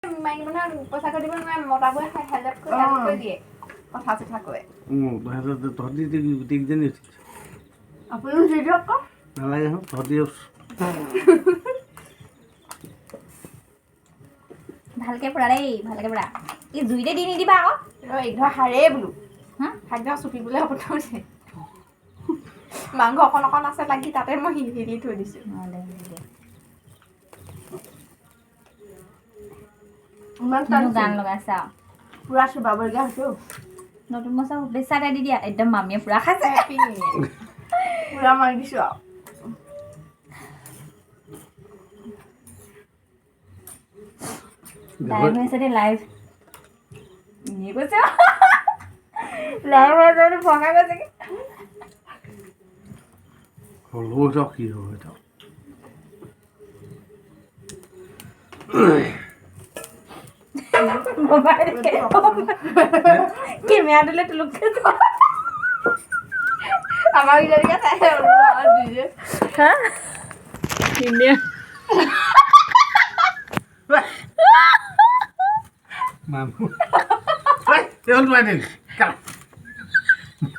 মাইকী মানুহে পইচা কৈ দিব নোৱাৰে মতাবোৰে হাইলাইট দিয়ে কথা চথা কয় তহঁতি গোটেইকেইজনী উঠিছে আপুনিও দি দিয়ক আকৌ নালাগে নহয় তহঁতি ভালকে পুৰা দেই ভালকে পুৰা এই জুইতে দি নিদিবা আকৌ এঘৰ হাৰে বোলো খাদ্য চুপিবলৈ হ'ব থৈছে মাংস অকণ অকণ আছে লাগি তাতে মই হিলি থৈ দিছোঁ ইমান গান লগাইছা পুৰা চুবাবলগীয়া হৈছে নতুন মচা বেচা এটা দি দিয়া একদম মামীয়ে পুৰা খাইছে পুৰা মাৰি দিছোঁ আৰু লাইভ হৈছে দেই লাইভ এনেই কৈছে লাইভ হৈছে বুলি ভঙা কৈছে কি হ'লেও তই কি হ'ব তই কেমেৰাটোলৈ তোলোক আমাৰ ইজনীকে চাই হা ধুনীয়া মানুহ